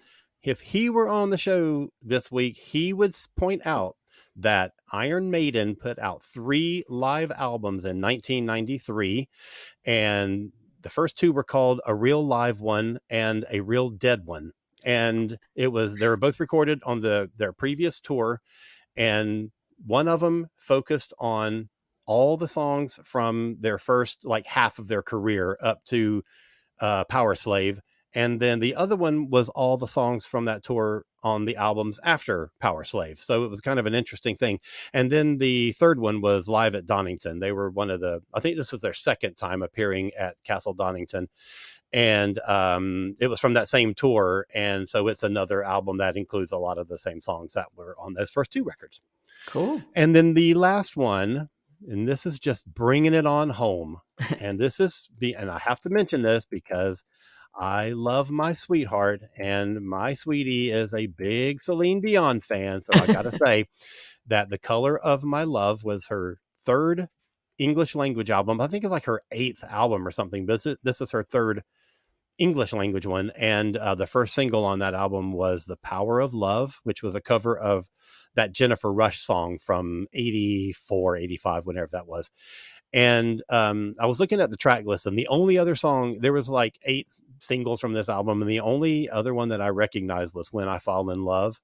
If he were on the show this week, he would point out that Iron Maiden put out 3 live albums in 1993. And the first 2 were called A Real Live One and A Real Dead One. And they were both recorded on their previous tour. And one of them focused on all the songs from their first half of their career up to Power Slave. And then the other one was all the songs from that tour on the albums after Power Slave. So it was kind of an interesting thing. And then the third one was Live at Donington. They were I think this was their second time appearing at Castle Donington. And it was from that same tour. And so it's another album that includes a lot of the same songs that were on those first 2 records. Cool. And then the last one, and this is just bringing it on home. And and I have to mention this because I love my sweetheart, and my sweetie is a big Celine Dion fan. So I got to say that The Color of My Love was her 3rd English language album. I think it's like her 8th album or something, but this is her 3rd English language one. And the first single on that album was The Power of Love, which was a cover of that Jennifer Rush song from 84, 85, whenever that was. And I was looking at the track list, and the only other song, there was 8 singles from this album, and the only other one that I recognized was When I Fall in Love.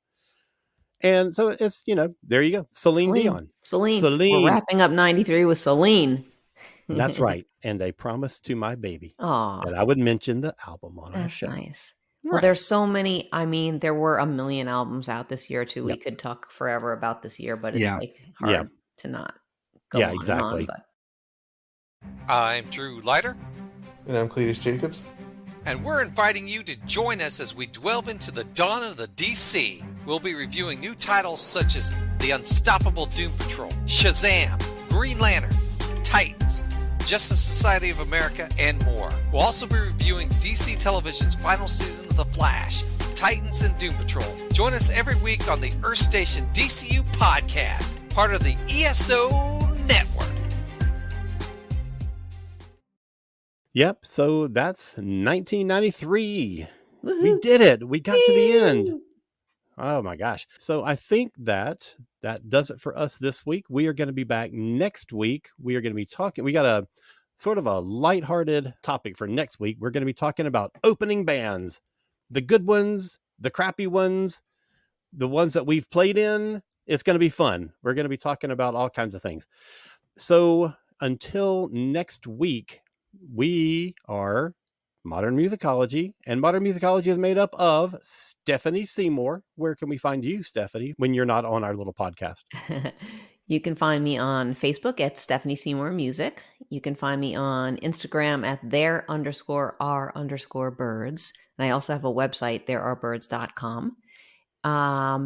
And so it's, there you go. Celine Dion. Celine. We're wrapping up 93 with Celine. That's right. And a promise to my baby. Aw. That I would mention the album on our show. That's nice. Well, there's so many. I mean, there were a million albums out this year, too. Yep. We could talk forever about this year, but it's hard to not go on exactly. and on. But I'm Drew Leiter. And I'm Cletus Jacobs. And we're inviting you to join us as we delve into the dawn of the DC. We'll be reviewing new titles such as The Unstoppable Doom Patrol, Shazam, Green Lantern, Titans, Justice Society of America, and more. We'll also be reviewing DC Television's final season of The Flash, Titans, and Doom Patrol. Join us every week on the Earth Station DCU podcast, part of the ESO Network. Yep. So that's 1993. woohoo. We did it. We got to the end. Woo. Oh my gosh. So I think that does it for us this week. We are going to be back next week. We are going to be talking. We got a sort of a lighthearted topic for next week. We're going to be talking about opening bands, the good ones, the crappy ones, the ones that we've played in. It's going to be fun. We're going to be talking about all kinds of things. So until next week, we are Modern Musicology, and Modern Musicology is made up of Stephanie Seymour. Where can we find you, Stephanie, when you're not on our little podcast? You can find me on Facebook at Stephanie Seymour Music. You can find me on Instagram at there_r_birds. And I also have a website, therearebirds.com.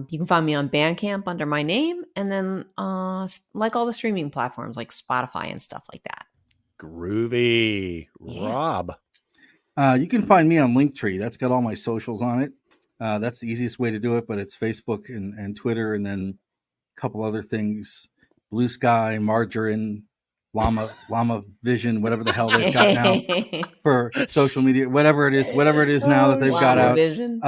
You can find me on Bandcamp under my name, and then like all the streaming platforms like Spotify and stuff like that. Groovy. Yeah. Rob. You can find me on Linktree. That's got all my socials on it. That's the easiest way to do it, but it's Facebook and Twitter, and then a couple other things. Blue Sky, Margarine, Llama Vision, whatever the hell they've got now for social media, whatever it is now that they've got out. Vision.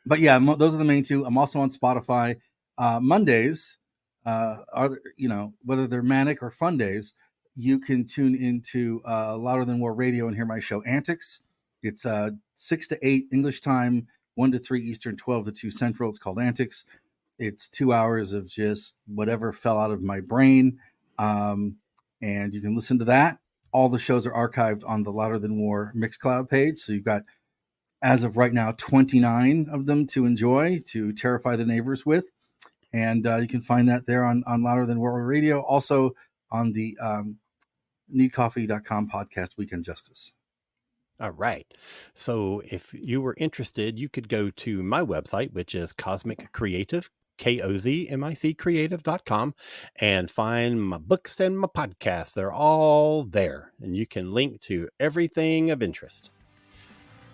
But yeah, those are the main two. I'm also on Spotify. Mondays, whether they're manic or fun days, you can tune into Louder Than War Radio and hear my show Antics. It's 6 to 8 English time, 1 to 3 Eastern, 12 to 2 Central. It's called Antics. It's 2 hours of just whatever fell out of my brain. And you can listen to that. All the shows are archived on the Louder Than War Mixcloud page. So you've got, as of right now, 29 of them to enjoy, to terrify the neighbors with. And you can find that there on Louder Than War Radio. Also on the needcoffee.com podcast, Weekend Justice. All right. So if you were interested, you could go to my website, which is Cosmic Creative, KOZMIC creative.com, and find my books and my podcasts. They're all there, and you can link to everything of interest.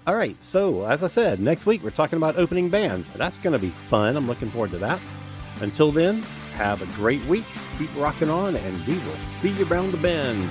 All right. So as I said, next week we're talking about opening bands. That's going to be fun. I'm looking forward to that. Until then, have a great week. Keep rocking on, and we will see you around the bend.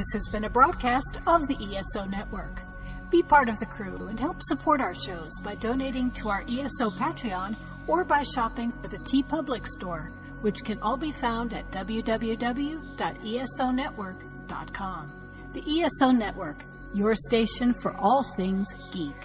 This has been a broadcast of the ESO Network. Be part of the crew and help support our shows by donating to our ESO Patreon or by shopping for the TeePublic store, which can all be found at www.esonetwork.com. The ESO Network, your station for all things geek.